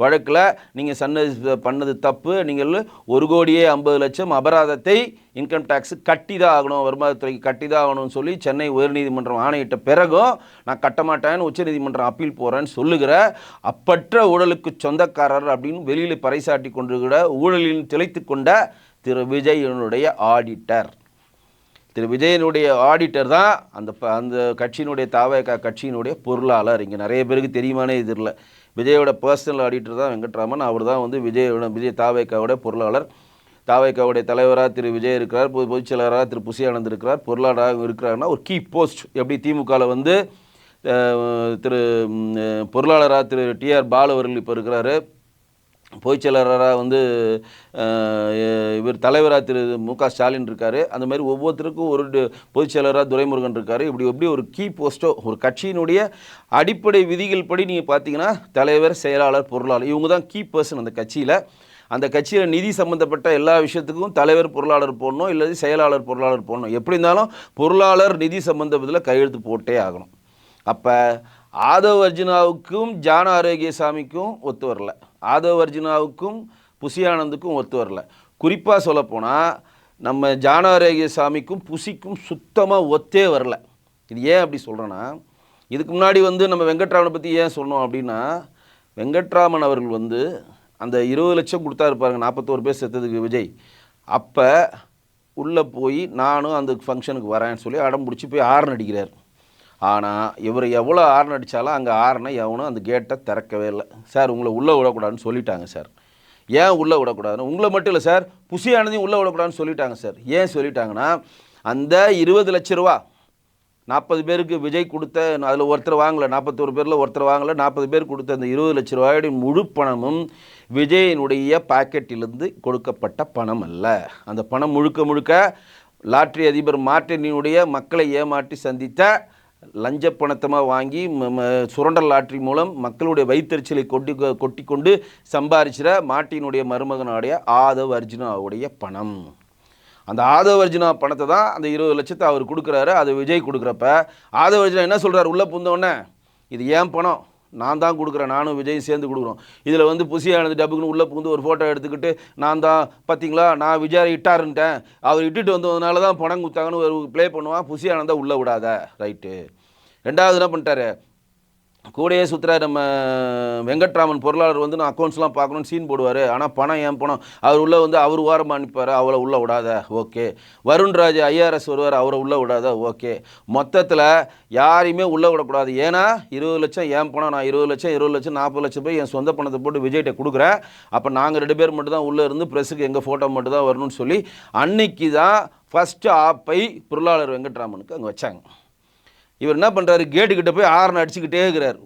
வழக்கில் நீங்கள் பண்ணது தப்பு, நீங்கள் 1,50,00,000 அபராதத்தை இன்கம் டேக்ஸு கட்டி தான் ஆகணும், வருமானத்துறைக்கு கட்டி தான் ஆகணும்னு சொல்லி சென்னை உயர்நீதிமன்றம் ஆணையிட்ட பிறகும் நான் கட்ட மாட்டேன்னு உச்சநீதிமன்றம் அப்பீல் போகிறேன்னு சொல்லுகிற அப்பற்ற ஊழலுக்கு சொந்தக்காரர் அப்படின்னு வெளியில் பறைசாட்டி கொண்டிருக்கிற ஊழலில் திளைத்து கொண்ட திரு விஜயனுடைய ஆடிட்டர். திரு விஜயனுடைய ஆடிட்டர் தான் அந்த கட்சியினுடைய தாவேகா கட்சியினுடைய பொருளாளர். இங்கே நிறைய பேருக்கு தெரியுமானே இது இல்லை. விஜயோட பர்சனல் ஆடிட்டர் தான் வெங்கட்ராமன். அவர் தான் விஜய் தாவேக்காவோட பொருளாளர். தாவேக்காவுடைய தலைவராக திரு விஜய் இருக்கிறார், பொதுச் செயலராக திரு புசியானந்த் இருக்கிறார், பொருளாளராக இருக்கிறாருன்னா ஒரு கீ போஸ்ட். எப்படி திமுகவில் திரு பொருளாளராக திரு டிஆர் பாலு அவர்கள் இப்போ இருக்கிறாரு, பொதுச் செயலாளராக வந்து இவர் தலைவராக திரு மு.க. ஸ்டாலின் இருக்கார். அந்த மாதிரி ஒவ்வொருத்தருக்கும் ஒரு பொதுச் செயலராக துரைமுருகன் இருக்கார். இப்படி எப்படி ஒரு கீ போஸ்ட்டோ ஒரு கட்சியினுடைய அடிப்படை விதிகள் படி நீங்கள் பார்த்தீங்கன்னா தலைவர், செயலாளர், பொருளாளர் இவங்க தான் கீ பர்சன் அந்த கட்சியில். அந்த கட்சியில் நிதி சம்மந்தப்பட்ட எல்லா விஷயத்துக்கும் தலைவர் பொருளாளர் போடணும், இல்லை செயலாளர் பொருளாளர் போடணும். எப்படி இருந்தாலும் பொருளாளர் நிதி சம்மந்தப்பத்தில் கையெழுத்து போட்டே ஆகணும். அப்போ ஆதவ் அர்ஜுனாவுக்கும் ஜான ஆரோக்கியசாமிக்கும் ஒத்து வரல, ஆதவ் அர்ஜுனாவுக்கும் புசி ஆனந்துக்கும் ஒத்து வரல. குறிப்பாக சொல்லப்போனால் நம்ம ஜான ஆரோக்கியசாமிக்கும் புசிக்கும் சுத்தமாக ஒத்தே வரல. இது ஏன் அப்படி சொல்கிறேன்னா, இதுக்கு முன்னாடி வந்து நம்ம வெங்கட்ராமனை பற்றி ஏன் சொன்னோம் அப்படின்னா, வெங்கட்ராமன் அவர்கள் வந்து அந்த 20 லட்சம் கொடுத்தாரு பாருங்க, 41 பேர் செத்ததுக்கு விஜய். அப்போ உள்ளே போய் நானும் அந்த ஃபங்க்ஷனுக்கு வரேன்னு சொல்லி அடம் பிடிச்சி போய் ஆரன் அடிக்கிறார். ஆனால் இவர் எவ்வளோ ஆரன் அடித்தாலும் அங்கே ஆரனை எவனும் அந்த கேட்டை திறக்கவே இல்லை. சார் உங்களை உள்ளே விடக்கூடாதுன்னு சொல்லிட்டாங்க சார். ஏன் உள்ளே விடக்கூடாதுன்னு உங்களை மட்டும் இல்லை சார், புசி ஆனந்தையும் உள்ளே விடக்கூடாதுன்னு சொல்லிட்டாங்க சார். ஏன் சொல்லிட்டாங்கன்னா, அந்த 20 லட்ச ரூபா 40 பேருக்கு விஜய் கொடுத்த, அதில் ஒருத்தர் வாங்கலை, 41 பேரில் ஒருத்தர் வாங்கலை, 40 பேர் கொடுத்த அந்த 20 லட்ச ரூபாயுடைய முழு பணமும் விஜயினுடைய பாக்கெட்டிலிருந்து கொடுக்கப்பட்ட பணம் அல்ல. அந்த பணம் முழுக்க முழுக்க லாட்ரி அதிபர் மார்ட்டினுடைய மக்களை ஏமாற்றி சந்தித்த லஞ்ச பணத்தமாக வாங்கி சுரண்டல் லாட்ரி மூலம் மக்களுடைய வயிற்றுச்சலை கொட்டி கொண்டு சம்பாதிச்சிட மார்ட்டினுடைய மருமகனுடைய ஆதவ் அர்ஜுனாவுடைய பணம். அந்த ஆதவ் அர்ஜுனா பணத்தை தான் அந்த 20 லட்சத்தை அவர் கொடுக்குறாரு. அது விஜய் கொடுக்குறப்ப ஆதவ் அர்ஜுனா என்ன சொல்கிறார், உள்ளே புந்தோடனே இது ஏன் பணம், நான் தான் கொடுக்குறேன், நானும் விஜயும் சேர்ந்து கொடுக்குறோம். இதில் வந்து புசியானது டப்புக்குன்னு உள்ளே புகுந்து ஒரு ஃபோட்டோ எடுத்துக்கிட்டு நான் தான் பார்த்தீங்களா நான் விஜய் இட்டாருன்ட்டேன், அவர் இட்டுட்டு வந்ததுனால தான் பணம் கொடுத்தாங்கன்னு ஒரு ப்ளே பண்ணுவான். புசியானந்தா உள்ளே விடாத, ரைட்டு. ரெண்டாவது என்ன பண்ணிட்டாரு, கூடையே சுற்றுற நம்ம வெங்கட்ராமன் பொருளாளர் வந்து நான் அக்கௌண்ட்ஸ்லாம் பார்க்கணுன்னு சீன் போடுவார். ஆனால் பணம் ஏன் பணம், அவர் உள்ளே வந்து அவர் ஓரமாக அனுப்பார், அவளை உள்ளே விடாத, ஓகே. வருண்ராஜ் ஐஆர்எஸ் வருவார், அவரை உள்ளே விடாத, ஓகே. மொத்தத்தில் யாரையுமே உள்ளே விடக்கூடாது. ஏன்னா 20 லட்சம் ஏன் பணம், நான் 20 லட்சம் 40 லட்சம் போய் என் சொந்த பணத்தை போட்டு விஜய்கிட்ட கொடுக்குறேன். அப்போ நாங்கள் 2 பேர் மட்டும் தான் உள்ளே இருந்து ப்ரெஸ்ஸுக்கு எங்கள் ஃபோட்டோ மட்டும் தான் வரணும்னு சொல்லி அன்னைக்கு தான் ஃபஸ்ட்டு ஆப்பை பொருளாளர் வெங்கட்ராமனுக்கு அங்கே வச்சாங்க. இவர் என்ன பண்ணுறாரு, கேட்டுக்கிட்ட போய் ஆரன் அடிச்சுக்கிட்டே இருக்கிறார்.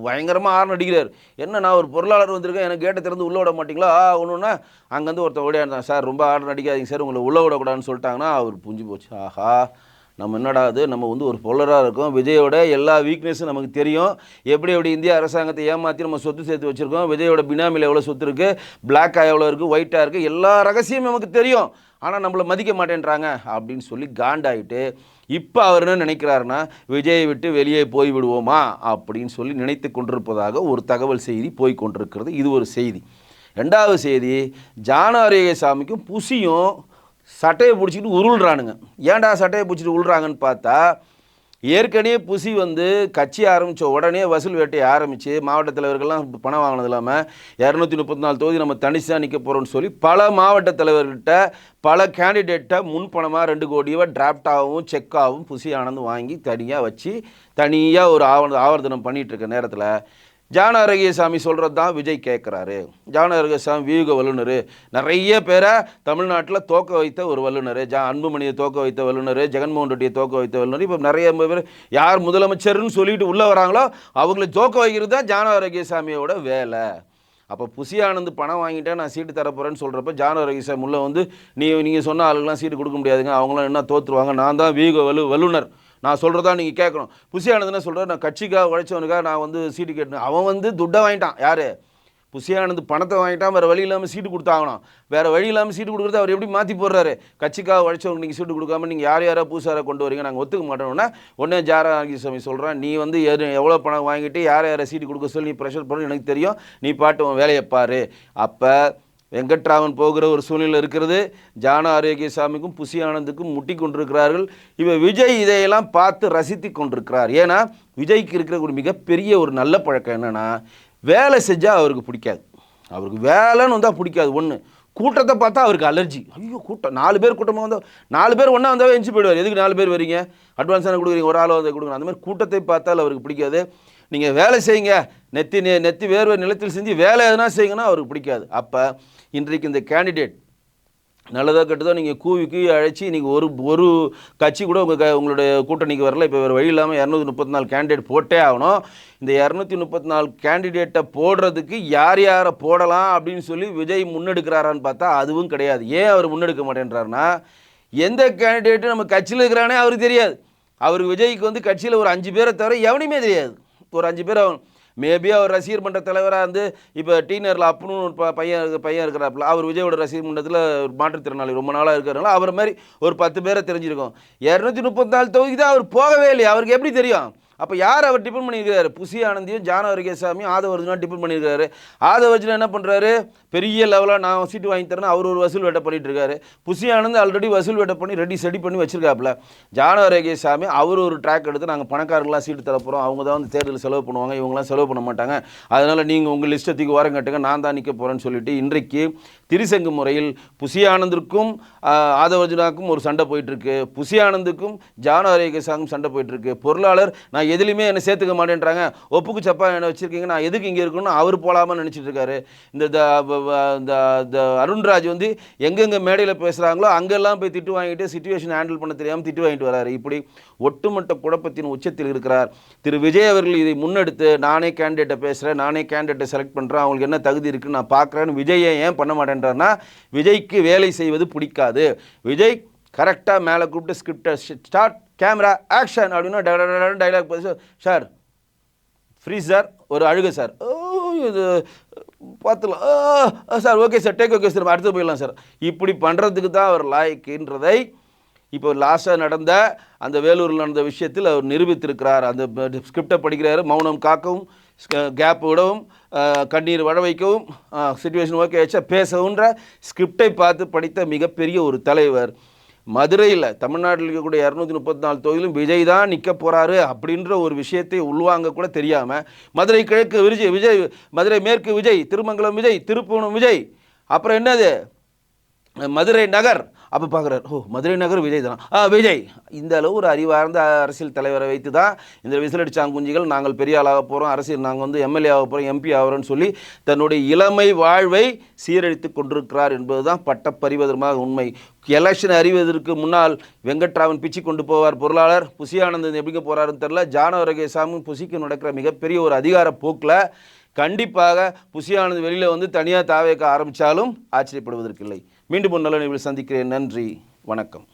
பயங்கரமாக ஆரன் அடிக்கிறார். என்ன நான் ஒரு பொருளாளர் வந்திருக்கேன், எனக்கு கேட்டை திறந்து உள்ளே விட மாட்டிங்களா ஒன்றுன்னா, அங்கேருந்து ஒருத்தர் ஓடியாஇருந்தான், சார் ரொம்ப ஆரன் அடிக்காதீங்க சார், உங்களை உள்ளே விடக்கூடாதுன்னு சொல்லிட்டாங்கன்னா அவர் புரிஞ்சு போச்சு. ஆஹா, நம்ம என்னடா அது, நம்ம வந்து ஒரு பொருளராக இருக்கோம், விஜயோட எல்லா வீக்னஸும் நமக்கு தெரியும், எப்படி இந்திய அரசாங்கத்தை ஏமாற்றி நம்ம சொத்து சேர்த்து வச்சுருக்கோம், விஜயோட பினாமியில் எவ்வளோ சொத்து இருக்குது, பிளாக்காக எவ்வளோ இருக்குது, ஒயிட்டாக இருக்குது, எல்லா ரகசியமும் நமக்கு தெரியும், ஆனால் நம்மளை மதிக்க மாட்டேன்றாங்க அப்படின்னு சொல்லி காண்டாயிட்டு இப்போ அவர் என்ன நினைக்கிறாருன்னா, விஜயை விட்டு வெளியே போய் விடுவோமா அப்படின்னு சொல்லி நினைத்து கொண்டிருப்பதாக ஒரு தகவல் செய்தி போய் கொண்டிருக்கிறது. இது ஒரு செய்தி. ரெண்டாவது செய்தி, ஜான ஆரோக்கியசாமிக்கும் புசியும் சட்டையை பிடிச்சிக்கிட்டு உருள்றானுங்க. ஏன்டா சட்டையை பிடிச்சிட்டு உருள்றாங்கன்னு பார்த்தா, ஏற்கனவே புசி வந்து கட்சி ஆரம்பித்த உடனே வசூல் வேட்டையை ஆரம்பித்து மாவட்ட தலைவர்கள்லாம் பணம் வாங்கினது இல்லாமல் 234 தொகுதி நம்ம தனிச்சாக நிற்க போகிறோம்னு சொல்லி பல மாவட்ட தலைவர்கிட்ட பல கேண்டிடேட்டை முன்பணமாக 2 கோடியை டிராஃப்டாகவும் செக்காகவும் புசி ஆனந்த் வாங்கி தனியாக வச்சு தனியாக ஒரு ஆவர்த்தனம் பண்ணிகிட்டு இருக்க நேரத்தில் ஜான ஆரோக்கியசாமி சொல்கிறது தான் விஜய் கேட்குறாரு. ஜான ஆரோக்கியசாமி வியூக வல்லுநர், நிறைய பேரை தமிழ்நாட்டில் தோக்க வைத்த ஒரு வல்லுநர், அன்புமணியை தோக்க வைத்த வல்லுநர், ஜெகன்மோகன் ரெட்டியை தோக்க வைத்த வல்லுநர். இப்போ நிறைய பேர் யார் முதலமைச்சர்னு சொல்லிட்டு உள்ளே வராங்களோ அவங்கள தோக்க வைக்கிறது தான் ஜான ஆரோக்கியசாமியோட வேலை. அப்போ புசி ஆனந்த் பணம் வாங்கிட்டேன் நான் சீட்டு தரப்போகிறேன்னு சொல்கிறப்ப ஜான ஆரோக்கியசாமி உள்ள வந்து நீங்கள் சொன்ன ஆளுங்களாம் சீட்டு கொடுக்க முடியாதுங்க, அவங்களாம் என்ன தோற்றுருவாங்க, நான் தான் வியூக வல்லுநர், நான் சொல்கிறதா நீங்கள் கேட்கணும். புசி ஆனந்த் என்ன சொல்கிறார், நான் கட்சிக்காக உழைச்சவனுக்காக நான் வந்து சீட்டு கேட்டேன். அவன் வந்து துட்டை வாங்கிட்டான். யார்? புசி ஆனந்த் பணத்தை வாங்கிட்டான். வேறு வழி இல்லாமல் சீட்டு கொடுத்தாகணும். வேறு வழி இல்லாமல் சீட்டு கொடுக்குறது அவர் எப்படி மாற்றி போடுறாரு, கட்சிக்காக உழைச்சவங்க நீங்கள் சீட்டு கொடுக்காம நீங்கள் யாரை புதுசாரை கொண்டு வரீங்க, நாங்கள் ஒத்துக்க மாட்டோம்னா உடனே ஜான ஆரோக்கியசாமி சொல்கிறான், நீ வந்து எவ்வளோ பணம் வாங்கிட்டு யாரை சீட்டு கொடுக்க சொல்லி நீ ப்ரெஷர் பண்ணு, எனக்கு தெரியும், நீ பாட்டு உன் வேலையை பாரு. அப்போ வெங்கட்ராமன் போகிற ஒரு சூழ்நிலை இருக்கிறது. ஜான ஆரோக்கியசாமிக்கும் புசி ஆனந்துக்கும் முட்டி கொண்டிருக்கிறார்கள். இப்போ விஜய் இதையெல்லாம் பார்த்து ரசித்து கொண்டிருக்கிறார். ஏன்னா விஜய்க்கு இருக்கிற ஒரு மிகப்பெரிய ஒரு நல்ல பழக்கம் என்னென்னா, வேலை செஞ்சால் அவருக்கு பிடிக்காது. அவருக்கு வேலைன்னு வந்தால் பிடிக்காது. ஒன்று, கூட்டத்தை பார்த்தா அவருக்கு அலர்ஜி. ஐயோ கூட்டம், 4 பேர் கூட்டமாக வந்தால் 4 பேர் ஒன்றா வந்தாவே எஞ்சி போயிடுவார். எதுக்கு 4 பேர் வரீங்க, அட்வான்ஸான கொடுக்குறீங்க, ஒரு ஆள் வந்து கொடுங்க. அந்த மாதிரி கூட்டத்தை பார்த்தால் அவருக்கு பிடிக்காது. நீங்கள் வேலை செய்யுங்க, நெத்தி வேர்வை நிலத்தில் செஞ்சு வேலை எதுனா செய்யுங்கன்னா அவருக்கு பிடிக்காது. அப்போ இன்றைக்கு இந்த கேண்டிடேட் நல்லதோ கெட்டதோ நீங்கள் கூவி அழைச்சி நீங்கள் ஒரு கட்சி கூட உங்களுடைய கூட்டணிக்கு வரல. இப்போ வேறு வழி இல்லாமல் 234 கேண்டிடேட் போட்டே ஆகணும். இந்த 234 கேண்டிடேட்டை போடுறதுக்கு யார் யாரை போடலாம் அப்படின்னு சொல்லி விஜய் முன்னெடுக்கிறாரான்னு பார்த்தா அதுவும் கிடையாது. ஏன் அவர் முன்னெடுக்க மாட்டேன்றாருன்னா, எந்த கேண்டிடேட்டும் நம்ம கட்சியில் இருக்கிறானே அவருக்கு தெரியாது. அவருக்கு விஜய்க்கு வந்து கட்சியில் ஒரு 5 பேரை தவிர எவனையுமே தெரியாது. ஒரு 5 பேர் மேபி அவர் ரசிகர் மன்ற தலைவராக இருந்து இப்போ டீனரில் அப்புன்னு ஒரு பையன் இருக்கிறாப்புல, அவர் விஜயோட ரசிகர் மன்றத்தில் மாற்றுத்திறனாளி ரொம்ப நாளாக இருக்கிறனால அவர் மாதிரி ஒரு 10 பேரை தெரிஞ்சிருக்கும். 234 தொகுதி தான் அவர் போகவே இல்லையா, அவருக்கு எப்படி தெரியும்? அப்போ யார் அவர் டிபெண்ட் பண்ணியிருக்கிறாரு? புசி ஆனந்தியும் ஜான வருகேசாமியும் ஆதவர்ஜுனா டிபெண்ட் பண்ணியிருக்காரு. ஆதவர்ஜுனா என்ன பண்ணுறாரு? பெரிய லெவலாக நான் சீட்டு வாங்கி தரேன்னு அவர் ஒரு வசூல் வேட்டை பண்ணிட்டு இருக்காரு. புசி ஆனந்த் ஆல்ரெடி வசூல் வேட்டை பண்ணி செடி பண்ணி வச்சிருக்காப்புல. ஜான வருகேசாமி அவர் ஒரு ட்ராக் எடுத்து நாங்கள் பணக்காரர்களாம் சீட்டு தரப்போகிறோம், அவங்க தான் வந்து தேர்தல் செலவு பண்ணுவாங்க, இவங்களாம் செலவு பண்ண மாட்டாங்க, அதனால் நீங்கள் உங்கள் லிஸ்ட்டத்துக்கு ஓரம் கட்டுங்க, நான் தான் நிற்க போகிறேன்னு சொல்லிட்டு இன்றைக்கு திரிசங்கு முறையில் புசி ஆனந்திற்கும் ஆதவர்ஜுனாக்கும் ஒரு சண்டை போயிட்டுருக்கு. புசி ஆனந்துக்கும் ஜான வருகேசாமிக்கும் சண்டை போயிட்டுருக்கு. பொருளாளர் நான் எதுலையுமே என்னை சேர்த்துக்க மாட்டேன்றாங்க, ஒப்புக்கு சப்பா என்ன வச்சுருக்கீங்க, நான் எதுக்கு இங்கே இருக்கணும்னு அவர் போகலாமல் நினச்சிட்டு இருக்காரு. இந்த அருண்ராஜ் வந்து எங்கெங்கே மேடையில் பேசுகிறாங்களோ அங்கெல்லாம் போய் திட்டு வாங்கிட்டு சிச்சுவேஷன் ஹேண்டில் பண்ண தெரியாமல் திட்டு வாங்கிட்டு வராரு. இப்படி ஒட்டுமொத்த குழப்பத்தின் உச்சத்தில் இருக்கிறார் திரு விஜய் அவர்கள். இதை முன்னெடுத்து நானே கேண்டிடேட்டை பேசுகிறேன், நானே கேண்டிடேட்டை செலக்ட் பண்ணுறேன், அவங்களுக்கு என்ன தகுதி இருக்குன்னு நான் பார்க்குறேன்னு விஜயை ஏன் பண்ண மாட்டேன்றாருன்னா, விஜய்க்கு வேலை செய்வது பிடிக்காது. விஜய் கரெக்டாக மேலே கூப்பிட்டு ஸ்கிரிப்டை ஸ்டார்ட் கேமரா ஆக்ஷன் அப்படின்னா டைலாக் பேச, சார் ஃப்ரீ சார், ஒரு அழுக சார், இது பார்த்துக்கலாம் sir, okay sir, take okay sir, அடுத்து போயிடலாம் சார், இப்படி பண்ணுறதுக்கு தான் அவர் லாய்க்குன்றதை இப்போ லாஸ்ட்டாக நடந்த அந்த வேலூரில் நடந்த விஷயத்தில் அவர் நிரூபித்திருக்கிறார். அந்த ஸ்கிரிப்டை படிக்கிறாரு, மௌனம் காக்கவும், கேப் விடவும், கண்ணீர் வட வைக்கவும், சிச்சுவேஷன் ஓகே ஆச்சா பேசவுன்ற ஸ்கிரிப்டை பார்த்து படித்த மிகப்பெரிய ஒரு தலைவர். மதுரையில் தமிழ்நாட்டில் இருக்கக்கூடிய 234 தொகுதியிலும் விஜய் தான் நிற்க போகிறாரு அப்படின்ற ஒரு விஷயத்தை உள்வாங்க கூட தெரியாமல், மதுரை கிழக்கு விஜய், மதுரை மேற்கு விஜய், திருமங்கலம் விஜய், திருப்புவனம் விஜய், அப்புறம் என்னது மதுரை நகர், அப்போ பார்க்குறாரு, ஓ மதுரை நகர் விஜய் தான், விஜய். இந்த அளவு ஒரு அறிவார்ந்த அரசியல் தலைவரை வைத்து தான் இந்த விசிலடிச்சாங்குஞ்சிகள் நாங்கள் பெரிய ஆளாக போகிறோம், அரசியல் நாங்கள் வந்து எம்எல்ஏ ஆக போகிறோம், எம்பி ஆகிறோன்னு சொல்லி தன்னுடைய இளமை வாழ்வை சீரழித்து கொண்டிருக்கிறார் என்பது தான் பட்டப்பரிவதமாக உண்மை. எலெக்ஷன் அறிவதற்கு முன்னால் வெங்கட்ராமன் பிச்சு கொண்டு போவார் பொருளாளர், புசி ஆனந்தன் எப்படிங்க போகிறாருன்னு தெரில. ஜான வருகேசாமி புசிக்கு நடக்கிற மிகப்பெரிய ஒரு அதிகார போக்கில் கண்டிப்பாக புசி ஆனந்த் வெளியில் வந்து தனியாக தாவேக்க ஆரம்பித்தாலும் ஆச்சரியப்படுவதற்கில்லை. மீண்டும் ஒரு நல்ல நிகழ்வில் சந்திக்கிறேன். நன்றி, வணக்கம்.